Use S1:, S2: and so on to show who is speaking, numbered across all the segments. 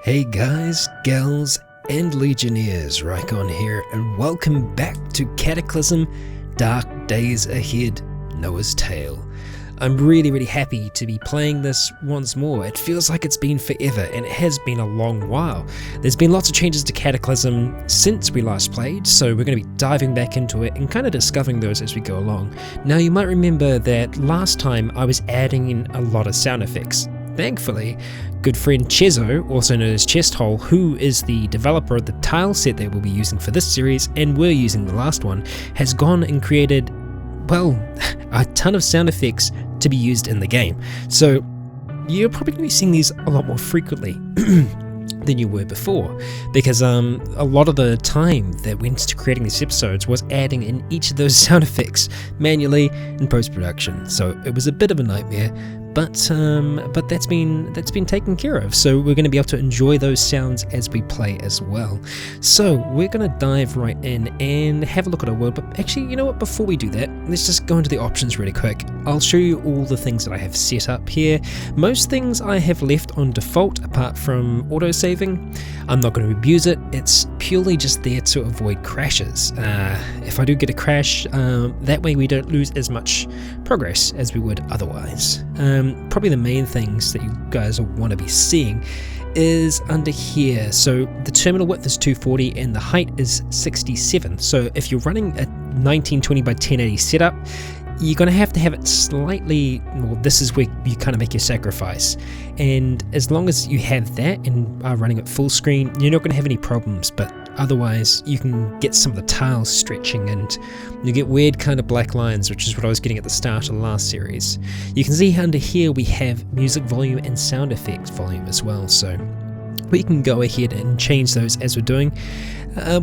S1: Hey guys, gals, and legionnaires, Rykon here, and welcome back to Cataclysm, Dark Days Ahead, Noah's Tale. I'm really happy to be playing this once more. It feels like it's been forever, and it has been a long while. There's been lots of changes to Cataclysm since we last played, so we're going to be diving back into it and kind of discovering those as we go along. Now you might remember that last time I was adding in a lot of sound effects. Thankfully, good friend Chezo, also known as Chesthole, who is the developer of the tile set that we'll be using for this series and we're using the last one, has gone and created, well, a ton of sound effects to be used in the game. So you're probably going to be seeing these a lot more frequently than you were before, because a lot of the time that went to creating these episodes was adding in each of those sound effects manually in post-production. So it was a bit of a nightmare. But that's been taken care of, so we're going to be able to enjoy those sounds as we play as well. So we're going to dive right in and have a look at our world, but actually, you know what, before we do that, let's just go into the options really quick. I'll show you all the things that I have set up here. Most things I have left on default apart from autosaving. I'm not going to abuse it, it's purely just there to avoid crashes. If I do get a crash, that way we don't lose as much progress as we would otherwise. Probably the main things that you guys will want to be seeing is under here. So the terminal width is 240 and the height is 67. So if you're running a 1920 by 1080 setup, you're going to have it slightly, well, this is where you kind of make your sacrifice. And as long as you have that and are running at full screen, you're not going to have any problems, but otherwise you can get some of the tiles stretching and you get weird kind of black lines, which is what I was getting at the start of the last series. You can see under here we have music volume and sound effects volume as well, so we can go ahead and change those as we're doing.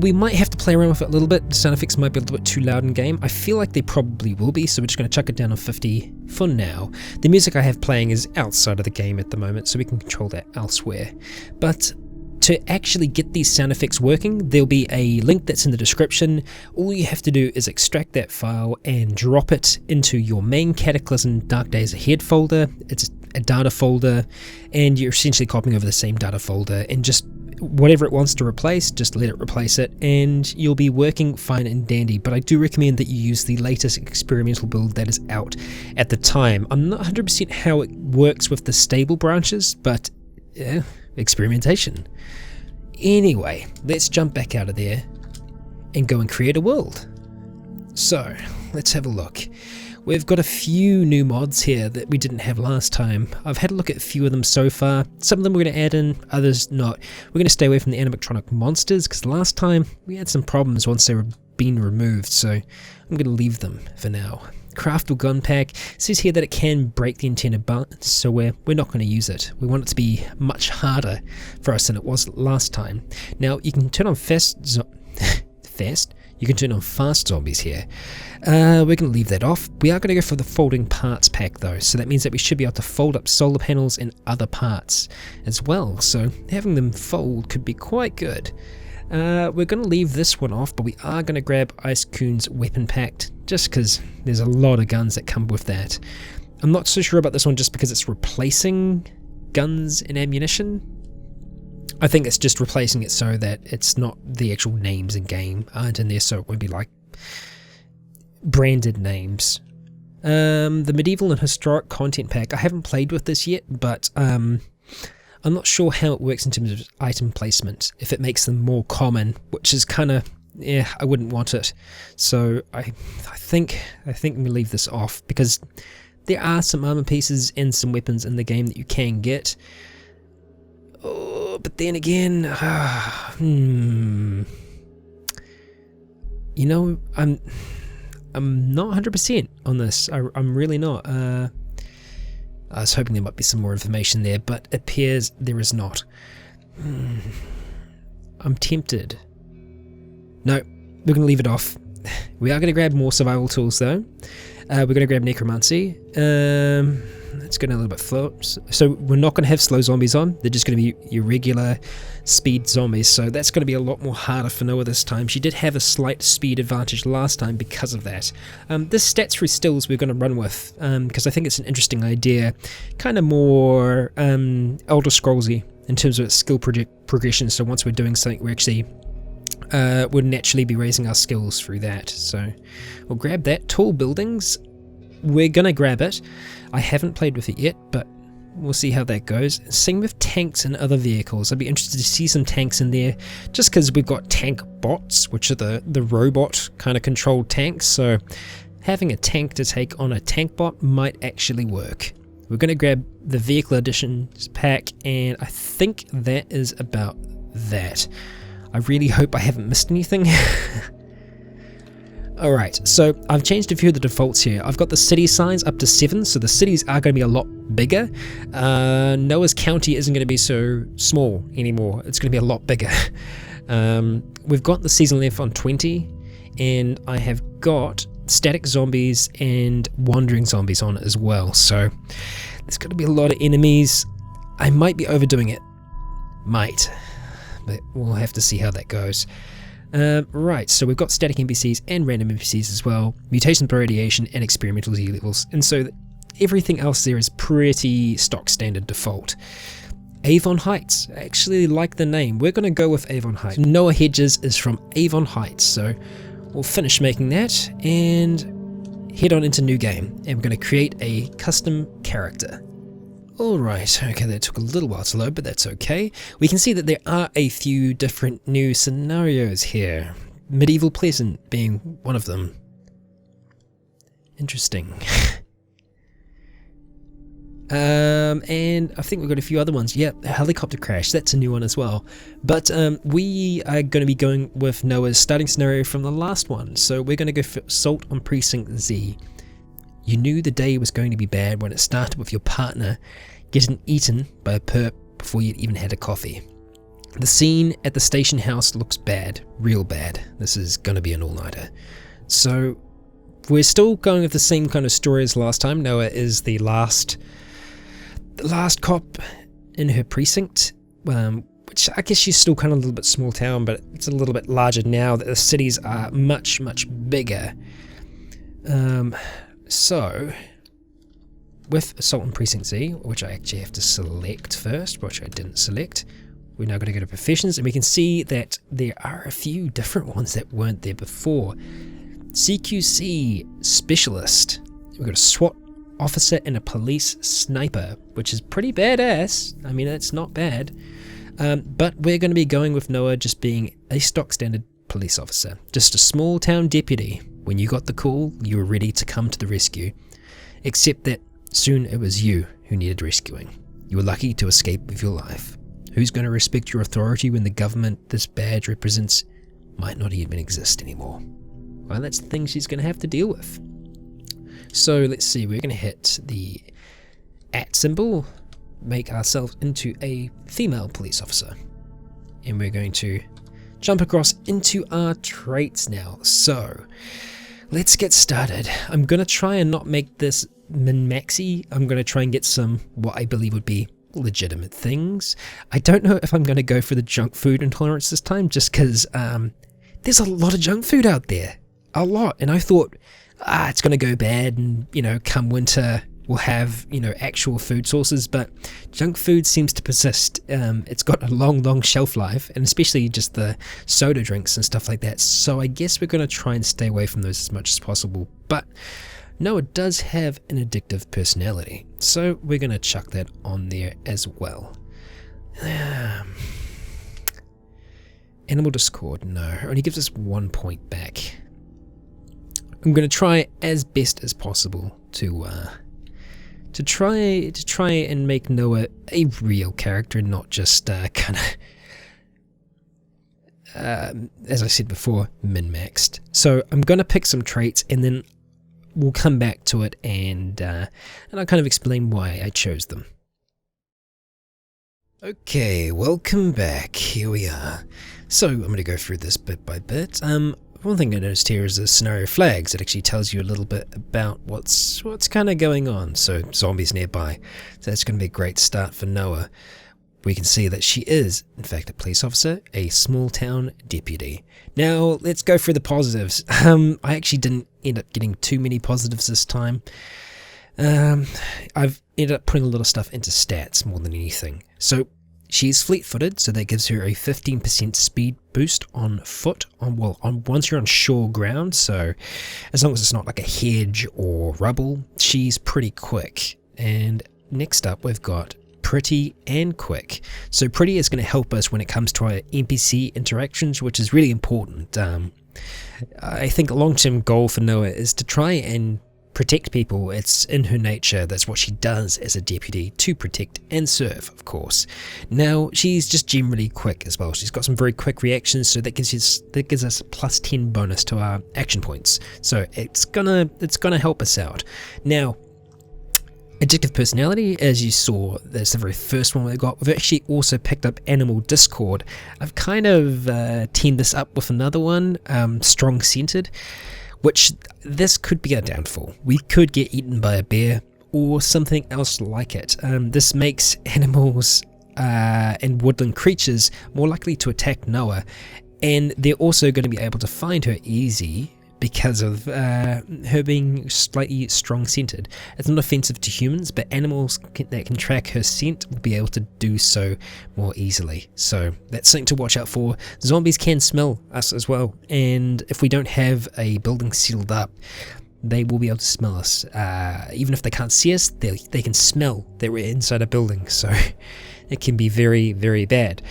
S1: We might have to play around with it a little bit. The sound effects might be a little bit too loud in game. I feel like they probably will be, so we're just going to chuck it down on 50 for now. The music I have playing is outside of the game at the moment, so we can control that elsewhere. But to actually get these sound effects working, there'll be a link that's in the description. All you have to do is extract that file and drop it into your main Cataclysm Dark Days Ahead folder. It's a data folder, and you're essentially copying over the same data folder, and just whatever it wants to replace, just let it replace it, and you'll be working fine and dandy. But I do recommend that you use the latest experimental build that is out at the time. I'm not 100% how it works with the stable branches, but yeah, experimentation. Anyway, let's jump back out of there and go and create a world. So let's have a look. We've got a few new mods here that we didn't have last time. I've had a look at a few of them so far. Some of them we're going to add in, others not. We're going to stay away from the animatronic monsters because last time we had some problems once they were being removed, so I'm going to leave them for now. Craftable gun pack says here that it can break the intended balance, so we're not going to use it. We want it to be much harder for us than it was last time. Now you can turn on you can turn on fast zombies here. We're going to leave that off. We are going to go for the folding parts pack though, so that means that we should be able to fold up solar panels and other parts as well, so having them fold could be quite good. We're going to leave this one off, but we are going to grab Ice Coon's weapon pack, just because there's a lot of guns that come with that. I'm not so sure about this one just because it's replacing guns and ammunition. I think it's just replacing it so that it's not the actual names in game aren't in there, so it won't be like branded names. The medieval and historic content pack, I haven't played with this yet, but I'm not sure how it works in terms of item placement, if it makes them more common, which is kind of, yeah, I wouldn't want it. So I think we leave this off, because there are some armor pieces and some weapons in the game that you can get. Oh, but then again, you know, I'm not 100% on this. I'm really not. I was hoping there might be some more information there, but it appears there is not. I'm tempted. No, we're going to leave it off. We are going to grab more survival tools though. We're going to grab necromancy. Let's go down a little bit slow. So we're not going to have slow zombies on. They're just going to be your regular speed zombies. So that's going to be a lot more harder for Noah this time. She did have a slight speed advantage last time because of that. This stats through stills we're going to run with because I think it's an interesting idea. Kind of more Elder Scrollsy in terms of its skill progression. So once we're doing something, we actually would naturally be raising our skills through that. So we'll grab that. Tall buildings, we're gonna grab it. I haven't played with it yet, but we'll see how that goes. Same with tanks and other vehicles. I'd be interested to see some tanks in there, just because we've got tank bots, which are the robot kind of controlled tanks. So having a tank to take on a tank bot might actually work. We're going to grab the vehicle additions pack, and I think that is about that. I really hope I haven't missed anything. Alright, so I've changed a few of the defaults here. I've got the city size up to 7, so the cities are going to be a lot bigger. Noah's County isn't going to be so small anymore. It's going to be a lot bigger. We've got the season length on 20, and I have got static zombies and wandering zombies on it as well. So there's going to be a lot of enemies. I might be overdoing it. Might. But we'll have to see how that goes. Right, so we've got static NPCs and random NPCs as well, mutations by radiation and experimental Z levels, and so everything else there is pretty stock standard default. Avon Heights, I actually like the name. We're going to go with Avon Heights. Noah Hedges is from Avon Heights, so we'll finish making that and head on into new game, and we're going to create a custom character. Alright, okay, that took a little while to load, but that's okay. We can see that there are a few different new scenarios here. Medieval Pleasant being one of them. Interesting. And I think we've got a few other ones. Yep, a helicopter crash, that's a new one as well. But we are going to be going with Noah's starting scenario from the last one. So we're going to go for Assault on Precinct Z. You knew the day was going to be bad when it started with your partner getting eaten by a perp before you'd even had a coffee. The scene at the station house looks bad, real bad. This is going to be an all-nighter. So we're still going with the same kind of story as last time. Noah is the last cop in her precinct, which I guess she's still kind of a little bit small town, but it's a little bit larger now that the cities are much, much bigger. So, with Assault on Precinct Z, which I actually have to select first, which I didn't select, we're now going to go to Professions, and we can see that there are a few different ones that weren't there before. CQC Specialist. We've got a SWAT officer and a police sniper, which is pretty badass. I mean, it's not bad. But we're going to be going with Noah just being a stock standard police officer. Just a small town deputy. When you got the call, you were ready to come to the rescue. Except that soon it was you who needed rescuing. You were lucky to escape with your life. Who's going to respect your authority when the government this badge represents might not even exist anymore? Well, that's the thing she's going to have to deal with. So let's see, we're going to hit the @ symbol, make ourselves into a female police officer. And we're going to jump across into our traits now. So let's get started. I'm going to try and not make this min-maxy. I'm going to try and get some what I believe would be legitimate things. I don't know if I'm going to go for the junk food intolerance this time, just because there's a lot of junk food out there. A lot. And I thought, it's going to go bad and, come winter we'll have, actual food sources, but junk food seems to persist. It's got a long shelf life, and especially just the soda drinks and stuff like that. So I guess we're going to try and stay away from those as much as possible. But Noah does have an addictive personality, so we're going to chuck that on there as well. Animal Discord, no, only gives us 1 point back. I'm going to try as best as possible to try and make Noah a real character, not just kind of, as I said before, min-maxed. So I'm going to pick some traits, and then we'll come back to it, and I'll kind of explain why I chose them. Okay, welcome back. Here we are. So I'm going to go through this bit by bit. One thing I noticed here is the scenario flags. It actually tells you a little bit about what's kind of going on. So zombies nearby. So that's going to be a great start for Noah. We can see that she is, in fact, a police officer, a small town deputy. Now let's go through the positives. I actually didn't end up getting too many positives this time. I've ended up putting a lot of stuff into stats more than anything. So She's fleet-footed, so that gives her a 15% speed boost on foot, once you're on shore ground, so as long as it's not like a hedge or rubble, she's pretty quick. And next up we've got pretty and quick. So pretty is going to help us when it comes to our NPC interactions, which is really important. I think a long-term goal for Noah is to try and protect people. It's in her nature. That's what she does as a deputy, to protect and serve, of course. Now, she's just generally quick as well. She's got some very quick reactions, so that gives us a plus 10 bonus to our action points. So it's gonna help us out. Now, addictive personality, as you saw, that's the very first one we got. We've actually also picked up animal discord. I've kind of teamed this up with another one, strong-centered, which this could be a downfall. We could get eaten by a bear or something else like it. This makes animals and woodland creatures more likely to attack Noah, and they're also going to be able to find her easy because of her being slightly strong-scented. It's not offensive to humans, but animals that can track her scent will be able to do so more easily. So that's something to watch out for. Zombies can smell us as well, and if we don't have a building sealed up, they will be able to smell us. Even if they can't see us, they can smell that we're inside a building, so it can be very, very bad.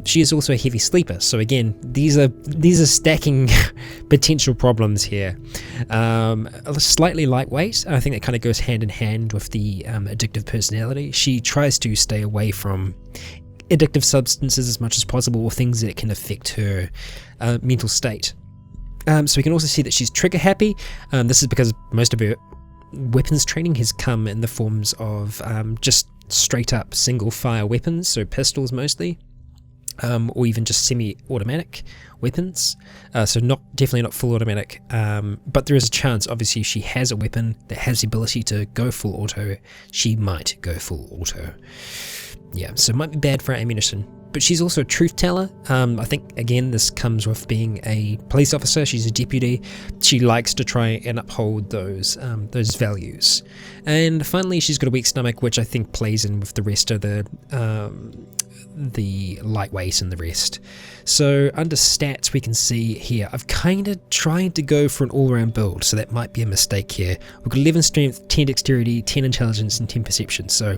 S1: She is also a heavy sleeper, so again, these are stacking potential problems here. Slightly lightweight, I think that kind of goes hand in hand with the addictive personality. She tries to stay away from addictive substances as much as possible, or things that can affect her mental state. So we can also see that she's trigger happy. This is because most of her weapons training has come in the forms of just straight up single fire weapons, so pistols mostly, or even just semi-automatic weapons, so definitely not full automatic, but there is a chance, obviously, if she has a weapon that has the ability to go full auto, she might go full auto. Yeah, so it might be bad for our ammunition. But she's also a truth teller. I think, again, this comes with being a police officer. She's a deputy. She likes to try and uphold those values. And finally, she's got a weak stomach, which I think plays in with the rest of the lightweight and the rest. So under stats, we can see here, I've kind of tried to go for an all-around build, so that might be a mistake here. We've got 11 strength, 10 dexterity, 10 intelligence, and 10 perception. So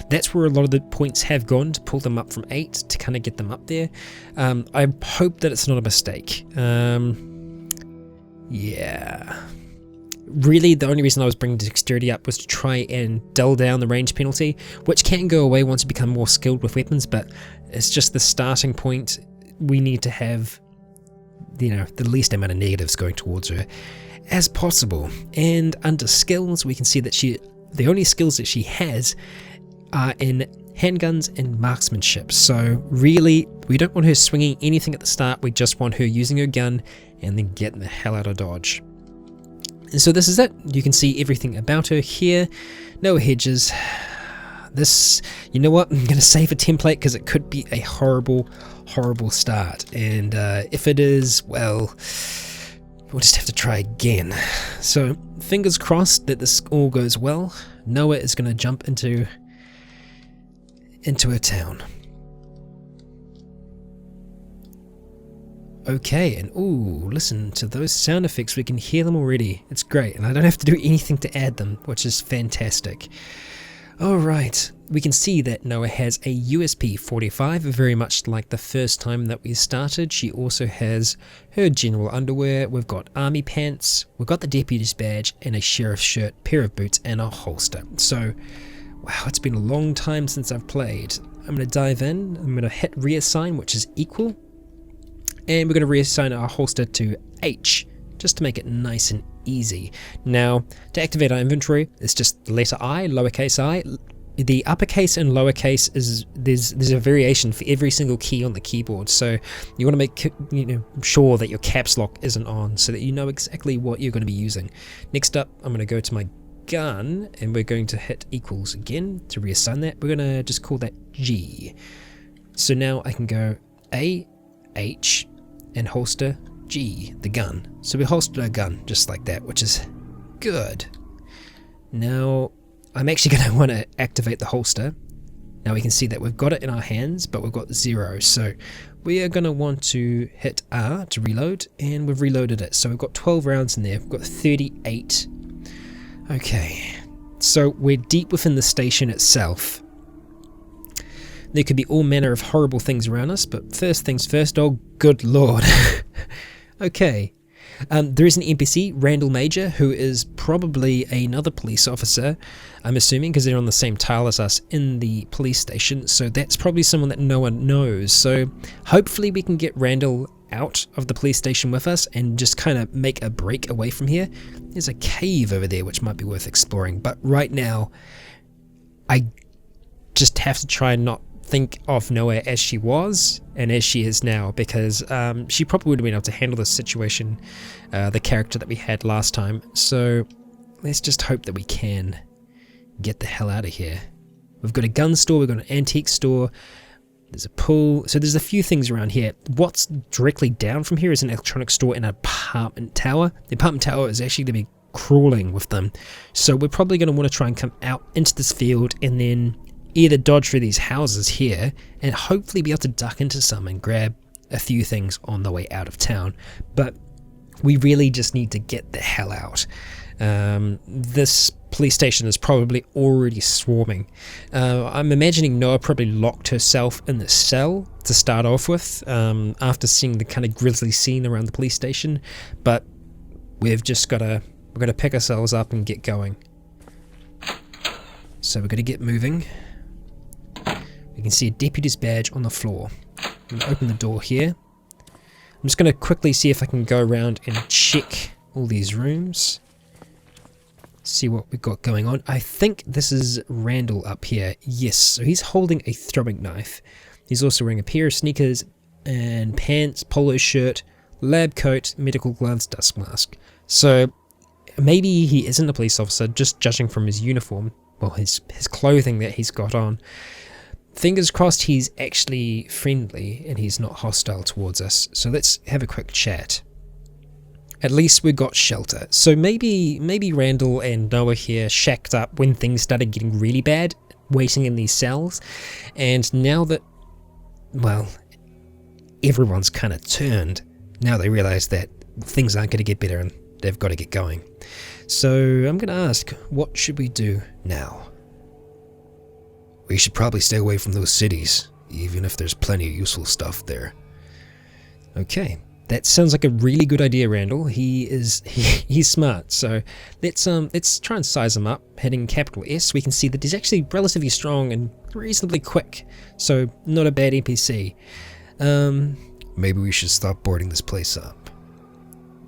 S1: that's where a lot of the points have gone, to pull them up from 8 to kind of get them up there. I hope that it's not a mistake. Yeah. Really, the only reason I was bringing dexterity up was to try and dull down the range penalty, which can go away once you become more skilled with weapons, but it's just the starting point. We need to have, the least amount of negatives going towards her as possible. And under skills, we can see that the only skills that she has are in handguns and marksmanship. So really, we don't want her swinging anything at the start. We just want her using her gun and then getting the hell out of Dodge. And so this is it. You can see everything about her here. No hedges. This, you know what? I'm going to save a template because it could be a horrible, horrible start. And if it is, well, we'll just have to try again. So fingers crossed that this all goes well. Noah is going to jump into a town. Okay, and ooh, listen to those sound effects. We can hear them already. It's great, and I don't have to do anything to add them, which is fantastic. Alright, we can see that Noah has a USP 45, very much like the first time that we started. She also has her general underwear. We've got army pants, we've got the deputy's badge, and a sheriff's shirt, pair of boots, and a holster. So, wow, it's been a long time since I've played. I'm going to dive in. I'm going to hit reassign, which is equal. And we're going to reassign our holster to H, just to make it nice and easy. Now, to activate our inventory, it's just the letter I, lowercase I. The uppercase and lowercase is there's a variation for every single key on the keyboard. So you want to make sure that your caps lock isn't on, so that you know exactly what you're going to be using. Next up, I'm going to go to my gun, and we're going to hit equals again to reassign that. We're going to just call that G. So now I can go A, H, and holster G, the gun. So we holstered our gun just like that, which is good. Now I'm actually going to want to activate the holster, Now we can see that we've got it in our hands, but we've got 0. So we are going to want to hit R to reload, and we've reloaded it. So we've got 12 rounds in there. We've got 38. Okay, so we're deep within the station itself. There could be all manner of horrible things around us, but first things first, oh good lord. Okay, there is an NPC, Randall Major, who is probably another police officer, I'm assuming, because they're on the same tile as us in the police station, so that's probably someone that no one knows. So hopefully we can get Randall out of the police station with us and just kind of make a break away from here. There's a cave over there which might be worth exploring, but right now I just have to try and not think of Noah as she was and as she is now, because she probably would have been able to handle this situation, the character that we had last time. So let's just hope that we can get the hell out of here. We've got a gun store, we've got an antique store, there's a pool, so there's a few things around here. What's directly down from here is an electronics store and an apartment tower. The apartment tower is actually going to be crawling with them, so we're probably going to want to try and come out into this field and then either dodge through these houses here and hopefully be able to duck into some and grab a few things on the way out of town. But we really just need to get the hell out. This police station is probably already swarming. I'm imagining Noah probably locked herself in the cell to start off with, after seeing the kind of grisly scene around the police station, but we've got to pick ourselves up and get going. So we're going to get moving. We can see a deputy's badge on the floor. I'm going to open the door here. I'm just going to quickly see if I can go around and check all these rooms. See what we've got going on. I think this is Randall up here. Yes, so he's holding a throwing knife. He's also wearing a pair of sneakers and pants, polo shirt, lab coat, medical gloves, dust mask. So maybe he isn't a police officer, just judging from his uniform. Well, his clothing that he's got on. Fingers crossed he's actually friendly and he's not hostile towards us. So let's have a quick chat. At least we got shelter. So maybe Randall and Noah here shacked up when things started getting really bad, waiting in these cells. And now that, well, everyone's kind of turned, now they realize that things aren't going to get better and they've got to get going. So I'm going to ask, what should we do now? We should probably stay away from those cities, even if there's plenty of useful stuff there. Okay, that sounds like a really good idea, Randall. He's smart. So let's try and size him up. Hitting capital S, we can see that he's actually relatively strong and reasonably quick. So not a bad NPC. Maybe we should stop boarding this place up.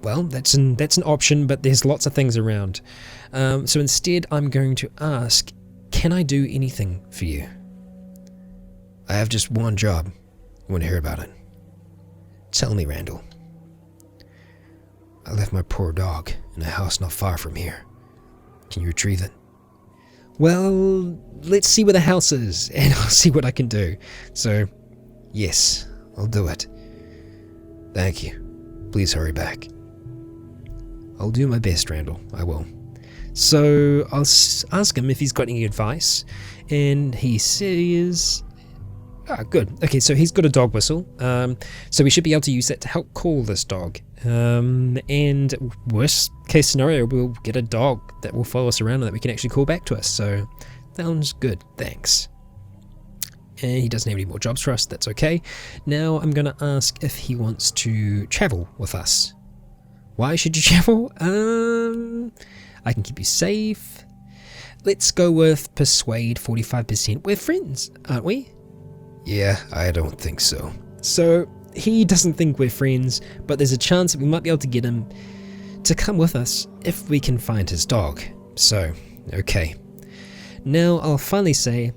S1: Well, that's an option, but there's lots of things around. So instead, I'm going to ask, can I do anything for you? I have just one job. You want to hear about it? Tell me, Randall. I left my poor dog in a house not far from here. Can you retrieve it? Well, let's see where the house is, and I'll see what I can do. So, yes, I'll do it. Thank you. Please hurry back. I'll do my best, Randall. I will. So I'll ask him if he's got any advice, and he says, good. Okay, so he's got a dog whistle, so we should be able to use that to help call this dog. And worst case scenario, we'll get a dog that will follow us around and that we can actually call back to us. So sounds good. Thanks. And he doesn't have any more jobs for us. That's okay. Now I'm going to ask if he wants to travel with us. Why should you travel? I can keep you safe. Let's go with persuade 45%. We're friends, aren't we? Yeah, I don't think so. So he doesn't think we're friends, but there's a chance that we might be able to get him to come with us if we can find his dog. So, okay. Now I'll finally say,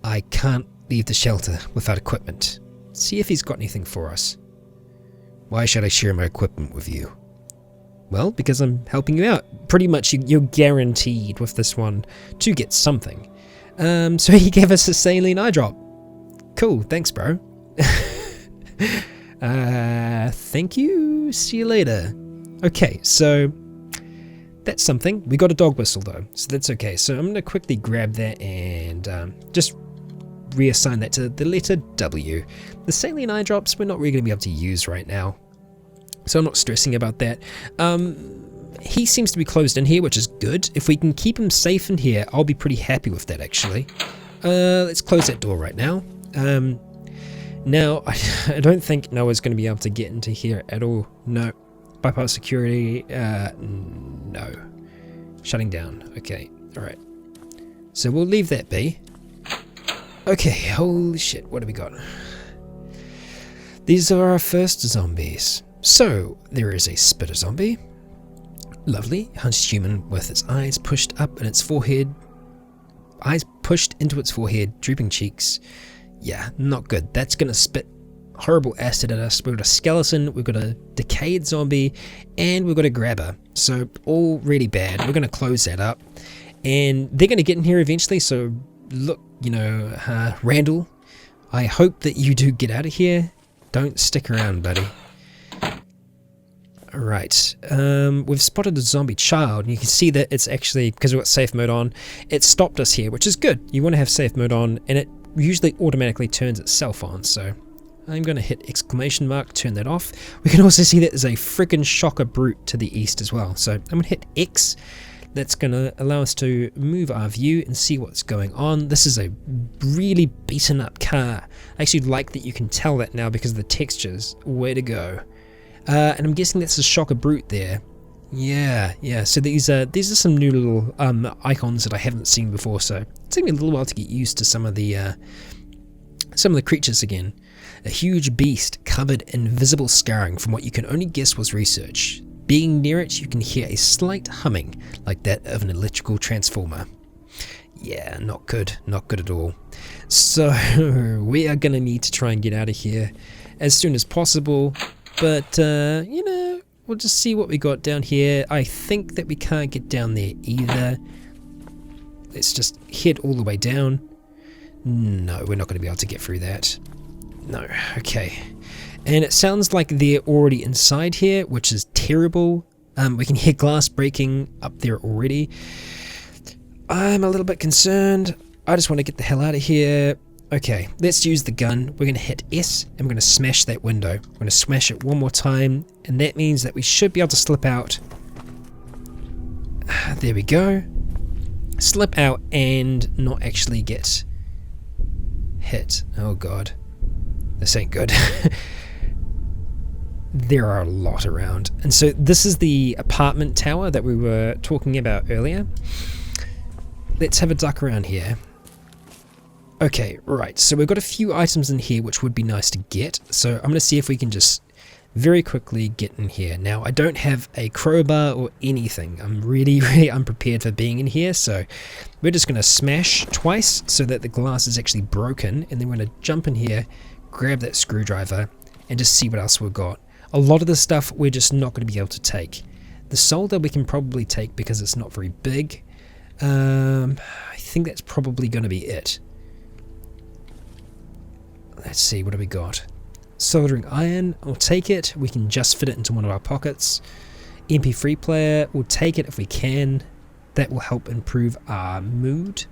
S1: I can't leave the shelter without equipment. See if he's got anything for us. Why should I share my equipment with you? Well, because I'm helping you out. Pretty much you're guaranteed with this one to get something. So he gave us a saline eye drop. Cool, thanks bro. Thank you, see you later. Okay, so that's something. We got a dog whistle though, so that's okay. So I'm going to quickly grab that and just reassign that to the letter W. The saline eye drops we're not really going to be able to use right now, so I'm not stressing about that. He seems to be closed in here, which is good. If we can keep him safe in here, I'll be pretty happy with that, actually. Let's close that door right now. Now, I don't think Noah's going to be able to get into here at all. No. Bypass security. No. Shutting down. Okay. Alright. So we'll leave that be. Okay. Holy shit. What have we got? These are our first zombies. So, there is a spitter zombie. Lovely. Hunched human with its eyes pushed up in its forehead. Eyes pushed into its forehead. Drooping cheeks. Yeah, not good. That's going to spit horrible acid at us. We've got a skeleton, we've got a decayed zombie, and we've got a grabber. So, all really bad. We're going to close that up. And they're going to get in here eventually, so look, Randall, I hope that you do get out of here. Don't stick around, buddy. Alright, we've spotted a zombie child, and you can see that it's actually, because we've got safe mode on, it stopped us here, which is good. You want to have safe mode on, and it usually automatically turns itself on, so I'm going to hit exclamation mark, turn that off. We can also see that there's a freaking shocker brute to the east as well, so I'm going to hit X. That's going to allow us to move our view and see what's going on. This is a really beaten up car. I actually like that you can tell that now because of the textures. Way to go. And I'm guessing that's a shocker brute there. Yeah. So these are some new little icons that I haven't seen before. So it's taking me a little while to get used to some of the creatures again. A huge beast covered in visible scarring from what you can only guess was research. Being near it, you can hear a slight humming, like that of an electrical transformer. Yeah, not good at all. So we are gonna need to try and get out of here as soon as possible. But we'll just see what we got down here. I think that we can't get down there either. Let's just head all the way down. No, we're not going to be able to get through that. No, okay. And it sounds like they're already inside here, which is terrible. We can hear glass breaking up there already. I'm a little bit concerned. I just want to get the hell out of here. Okay, let's use the gun. We're going to hit S and we're going to smash that window. We're going to smash it one more time, and that means that we should be able to slip out. There we go. Slip out and not actually get hit. Oh god. This ain't good. There are a lot around. And so this is the apartment tower that we were talking about earlier. Let's have a duck around here. Okay, right, so we've got a few items in here which would be nice to get. So I'm going to see if we can just very quickly get in here. Now, I don't have a crowbar or anything. I'm really unprepared for being in here. So we're just going to smash twice so that the glass is actually broken. And then we're going to jump in here, grab that screwdriver, and just see what else we've got. A lot of the stuff we're just not going to be able to take. The solder we can probably take because it's not very big. I think that's probably going to be it. Let's see, what do we got? Soldering iron, we'll take it. We can just fit it into one of our pockets. MP3 player, we'll take it if we can. That will help improve our mood.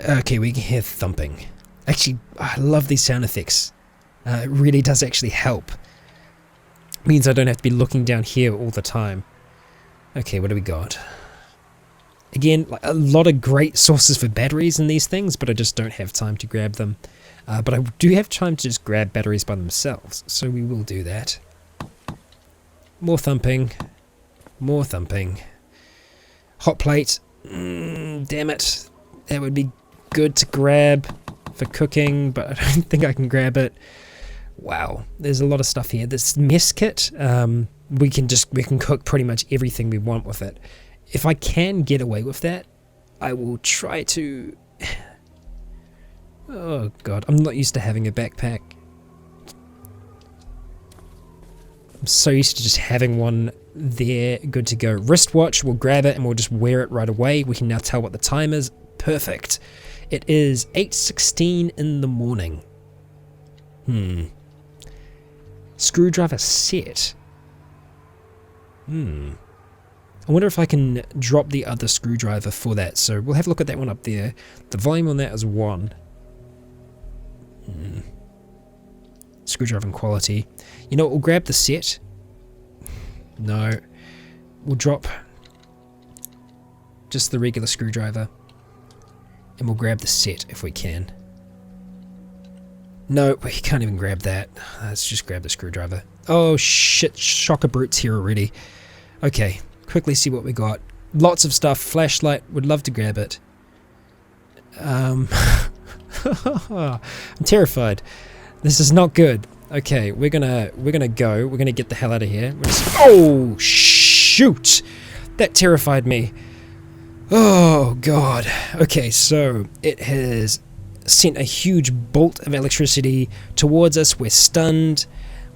S1: Okay, we can hear thumping. Actually, I love these sound effects. It really does actually help. Means I don't have to be looking down here all the time. Okay, what do we got? Again, like a lot of great sources for batteries in these things, but I just don't have time to grab them. But I do have time to just grab batteries by themselves, so we will do that. More thumping. More thumping. Hot plate. Damn it. That would be good to grab for cooking, but I don't think I can grab it. Wow, there's a lot of stuff here. This mess kit, we can cook pretty much everything we want with it. If I can get away with that, I will try to... Oh god, I'm not used to having a backpack. I'm so used to just having one there, good to go. Wristwatch, we'll grab it and we'll just wear it right away. We can now tell what the time is. Perfect. It is 8:16 in the morning. Screwdriver set. I wonder if I can drop the other screwdriver for that. So we'll have a look at that one up there. The volume on that is 1. Screwdriver quality. You know what, we'll grab the set. No. We'll drop just the regular screwdriver. And we'll grab the set if we can. No, we can't even grab that. Let's just grab the screwdriver. Oh shit, Shocker Brute's here already. Okay, quickly see what we got. Lots of stuff. Flashlight, would love to grab it. I'm terrified. This is not good. Okay, we're gonna go. We're gonna get the hell out of here. Oh shoot! That terrified me. Oh god. Okay, so it has sent a huge bolt of electricity towards us. We're stunned.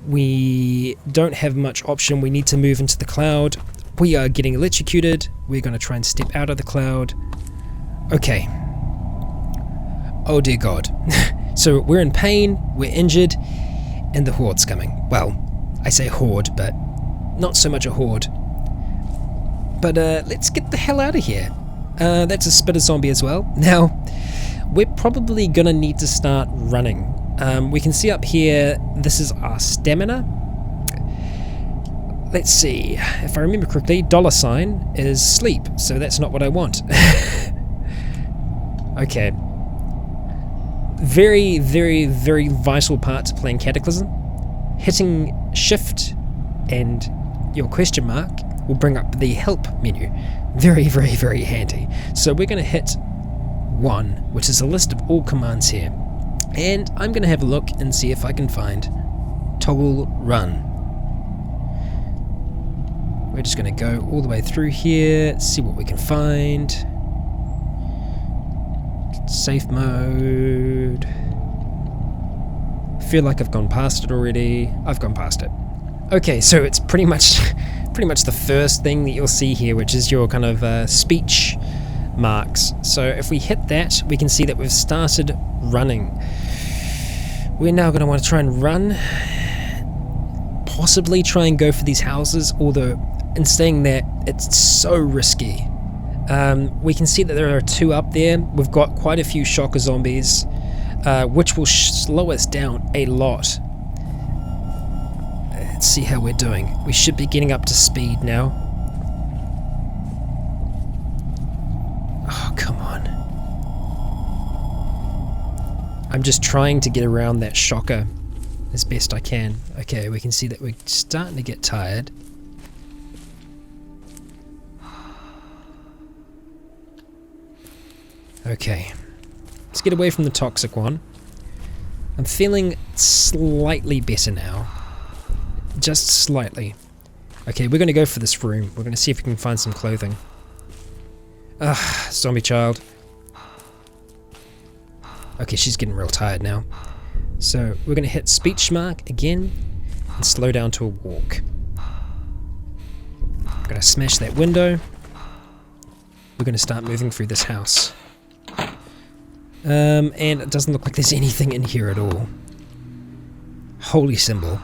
S1: We don't have much option. We need to move into the cloud. We are getting electrocuted. We're going to try and step out of the cloud. Okay. Oh dear god. So we're in pain, we're injured, and the horde's coming. Well, I say horde, but not so much a horde. But let's get the hell out of here. That's a spitter zombie as well. Now, we're probably going to need to start running. We can see up here, this is our stamina. Let's see, if I remember correctly, $ is sleep, so that's not what I want. Okay. Very, very, very vital part to playing Cataclysm. Hitting shift and your question mark will bring up the help menu. Very, very, very handy. So we're going to hit 1, which is a list of all commands here. And I'm going to have a look and see if I can find toggle run. We're just going to go all the way through here, see what we can find. Safe mode. Feel like I've gone past it already. I've gone past it. Okay, so it's pretty much the first thing that you'll see here, which is your kind of speech marks. So if we hit that, we can see that we've started running. We're now going to want to try and run, possibly try and go for these houses, although in saying that, it's so risky. We can see that there are 2 up there. We've got quite a few shocker zombies, which will slow us down a lot. Let's see how we're doing. We should be getting up to speed now. Oh, come on. I'm just trying to get around that shocker as best I can. Okay, we can see that we're starting to get tired. Okay, let's get away from the toxic one. I'm feeling slightly better now. Just slightly. Okay, we're going to go for this room. We're going to see if we can find some clothing. Zombie child. Okay, she's getting real tired now. So we're going to hit speech mark again and slow down to a walk. I'm going to smash that window. We're going to start moving through this house. And it doesn't look like there's anything in here at all. Holy symbol.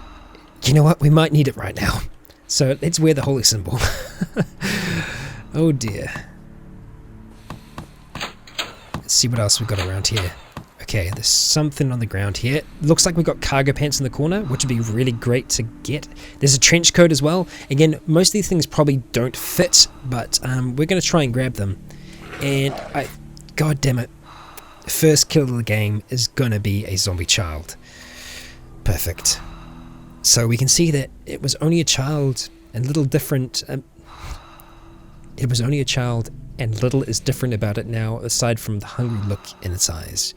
S1: You know what? We might need it right now. So let's wear the holy symbol. Oh dear. Let's see what else we've got around here. Okay, there's something on the ground here. Looks like we've got cargo pants in the corner, which would be really great to get. There's a trench coat as well. Again, most of these things probably don't fit, but we're going to try and grab them. And god damn it. First kill of the game is going to be a zombie child. Perfect. So we can see that it was only a child and little different. It was only a child and little is different about it now, aside from the hungry look in its eyes.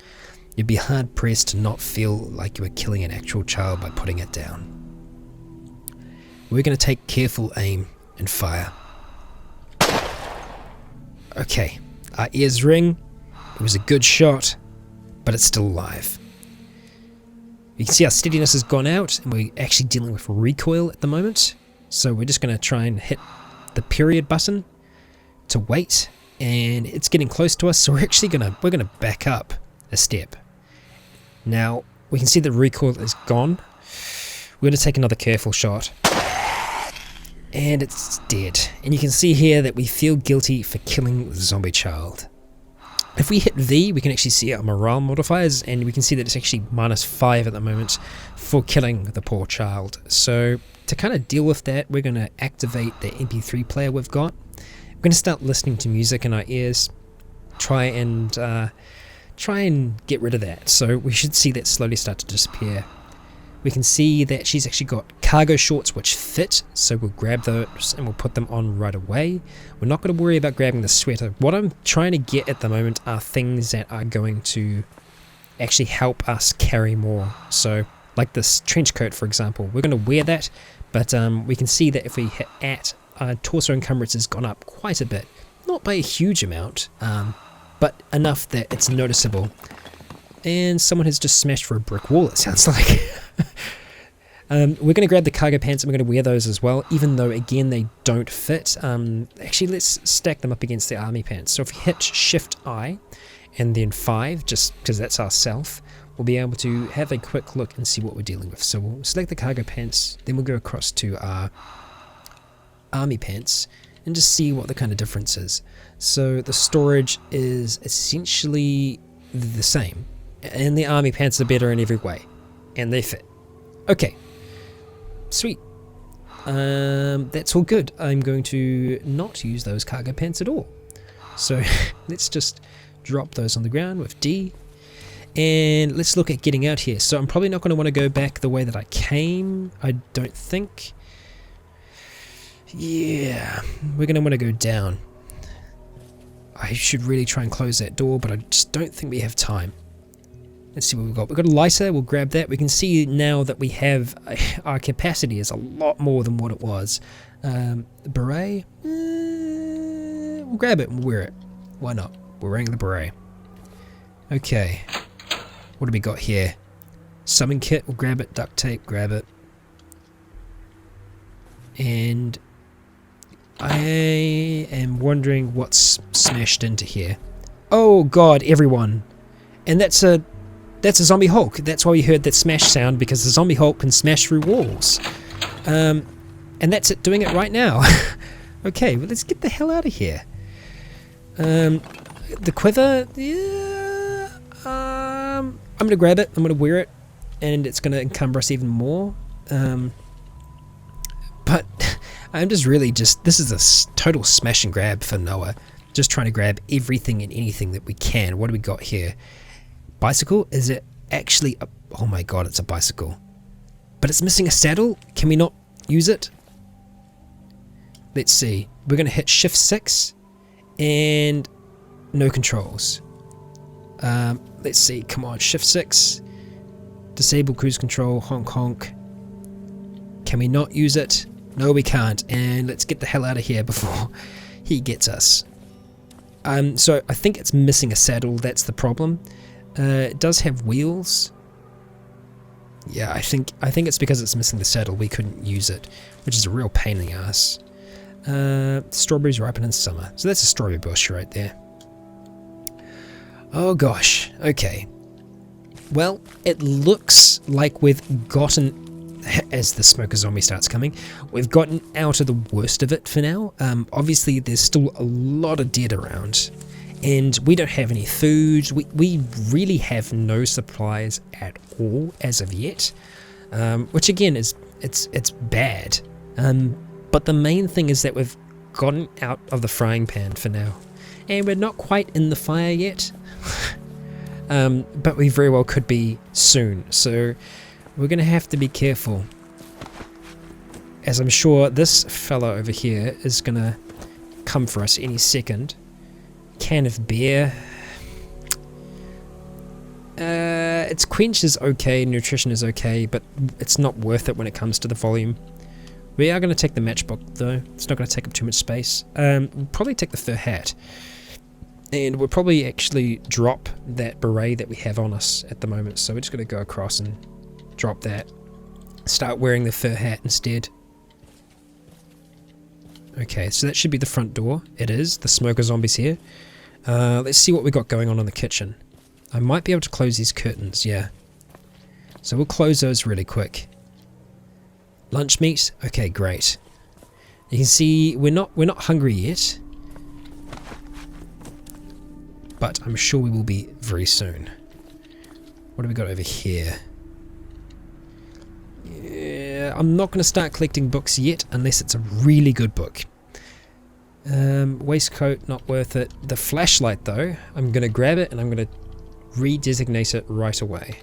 S1: You'd be hard pressed to not feel like you were killing an actual child by putting it down. We're going to take careful aim and fire. Okay, our ears ring. It was a good shot, but it's still alive. You can see our steadiness has gone out, and we're actually dealing with recoil at the moment. So we're just going to try and hit the period button to wait, and it's getting close to us. So we're gonna back up a step. Now we can see the recoil is gone. We're going to take another careful shot. And it's dead. And you can see here that we feel guilty for killing the zombie child. If we hit V, we can actually see our morale modifiers, and we can see that it's actually -5 at the moment for killing the poor child. So to kind of deal with that, we're going to activate the MP3 player we've got. We're going to start listening to music in our ears, try and get rid of that. So we should see that slowly start to disappear. We can see that she's actually got cargo shorts which fit, so we'll grab those and we'll put them on right away. We're not going to worry about grabbing the sweater. What I'm trying to get at the moment are things that are going to actually help us carry more. So like this trench coat, for example, we're going to wear that, but we can see that if we hit at, our torso encumbrance has gone up quite a bit. Not by a huge amount, but enough that it's noticeable. And someone has just smashed for a brick wall, it sounds like. We're going to grab the cargo pants and we're going to wear those as well, even though again they don't fit. Actually, let's stack them up against the army pants. So if we hit Shift I and then 5, just because that's our self, we'll be able to have a quick look and see what we're dealing with. So we'll select the cargo pants, then we'll go across to our army pants and just see what the kind of difference is. So the storage is essentially the same, and the army pants are better in every way, and they fit. Okay, sweet. That's all good. I'm going to not use those cargo pants at all. So let's just drop those on the ground with D, and let's look at getting out here. So I'm probably not going to want to go back the way that I came, I don't think. Yeah, we're going to want to go down. I should really try and close that door, but I just don't think we have time. Let's see what we've got. We've got a lighter, we'll grab that. We can see now that we have, our capacity is a lot more than what it was. Beret, we'll grab it and wear it. Why not? We're wearing the beret. Okay, what do we got here? Summon kit, we'll grab it. Duct tape, grab it. And I am wondering what's smashed into here. Oh god, everyone. And that's a zombie Hulk. That's why we heard that smash sound, because the zombie Hulk can smash through walls. And that's it doing it right now. Okay, well, let's get the hell out of here. The quiver, yeah, I'm going to grab it, I'm going to wear it, and it's going to encumber us even more. But I'm just really this is a total smash and grab for Noah. Just trying to grab everything and anything that we can. What do we got here? Bicycle? Is it actually a, oh my god, it's a bicycle. But it's missing a saddle? Can we not use it? Let's see. We're going to hit Shift 6 and no controls. Let's see. Come on, Shift 6. Disable cruise control. Honk honk. Can we not use it? No, we can't. And let's get the hell out of here before he gets us. So I think it's missing a saddle. That's the problem. It does have wheels. Yeah, I think it's because it's missing the saddle we couldn't use it, which is a real pain in the ass. Strawberries ripen in summer. So that's a strawberry bush right there. Oh gosh. Okay. Well, it looks like we've gotten, as the smoker zombie starts coming, we've gotten out of the worst of it for now. Obviously, there's still a lot of dead around, and we don't have any food. We really have no supplies at all as of yet, which again is it's bad. But the main thing is that we've gotten out of the frying pan for now, and we're not quite in the fire yet. But we very well could be soon, so we're going to have to be careful, as I'm sure this fella over here is going to come for us any second. Can of beer. Its quench is okay, nutrition is okay, but it's not worth it when it comes to the volume. We are going to take the matchbook though, it's not going to take up too much space. We'll probably take the fur hat. And we'll probably actually drop that beret that we have on us at the moment. So we're just going to go across and drop that. Start wearing the fur hat instead. Okay, so that should be the front door. It is. The smoker zombie's here. Let's see what we got going on in the kitchen. I might be able to close these curtains, yeah. So we'll close those really quick. Lunch meat? Okay, great. You can see we're not hungry yet, but I'm sure we will be very soon. What have we got over here? Yeah, I'm not going to start collecting books yet unless it's a really good book. Waistcoat, not worth it. The flashlight though, I'm going to grab it and I'm going to redesignate it right away.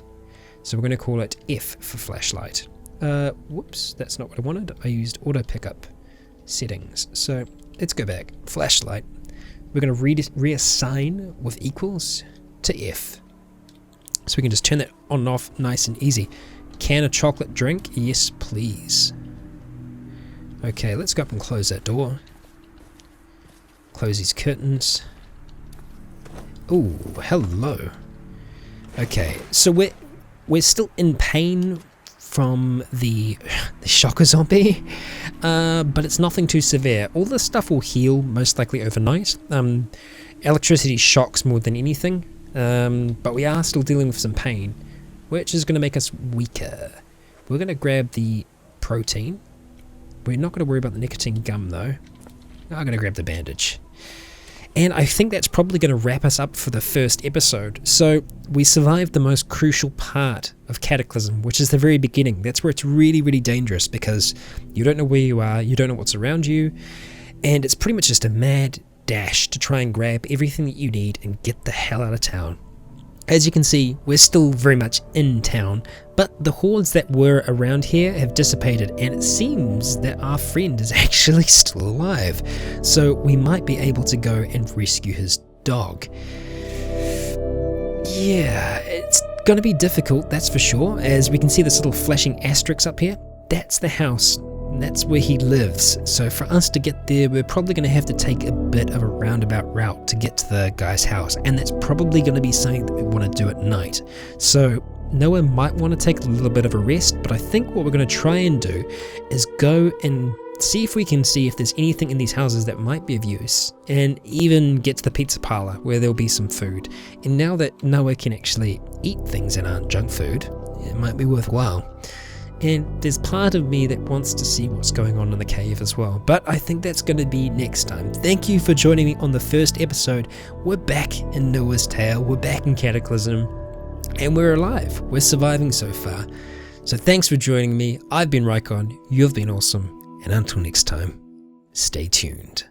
S1: So we're going to call it F for flashlight. Whoops, that's not what I wanted. I used auto pickup settings. So let's go back. Flashlight. We're going to reassign with equals to F. So we can just turn that on and off nice and easy. Can of chocolate drink? Yes, please. Okay, let's go up and close that door. Close these curtains. Oh, hello. Okay, so we're still in pain from the shocker zombie, but it's nothing too severe. All this stuff will heal most likely overnight. Electricity shocks more than anything, but we are still dealing with some pain, which is going to make us weaker. We're going to grab the protein. We're not going to worry about the nicotine gum though. I'm going to grab the bandage. And I think that's probably going to wrap us up for the first episode. So we survived the most crucial part of Cataclysm, which is the very beginning. That's where it's really, really dangerous because you don't know where you are, you don't know what's around you, and it's pretty much just a mad dash to try and grab everything that you need and get the hell out of town. As you can see, we're still very much in town, but the hordes that were around here have dissipated, and it seems that our friend is actually still alive. So we might be able to go and rescue his dog. Yeah, it's going to be difficult, that's for sure. As we can see this little flashing asterisk up here, that's the house. That's where he lives. So for us to get there, we're probably going to have to take a bit of a roundabout route to get to the guy's house, and that's probably going to be something that we want to do at night. So Noah might want to take a little bit of a rest, but I think what we're going to try and do is go and see if we can see if there's anything in these houses that might be of use, and even get to the pizza parlor where there'll be some food. And now that Noah can actually eat things that aren't junk food, it might be worthwhile. And there's part of me that wants to see what's going on in the cave as well. But I think that's going to be next time. Thank you for joining me on the first episode. We're back in Noah's Tale. We're back in Cataclysm. And we're alive. We're surviving so far. So thanks for joining me. I've been Raikon. You've been awesome. And until next time, stay tuned.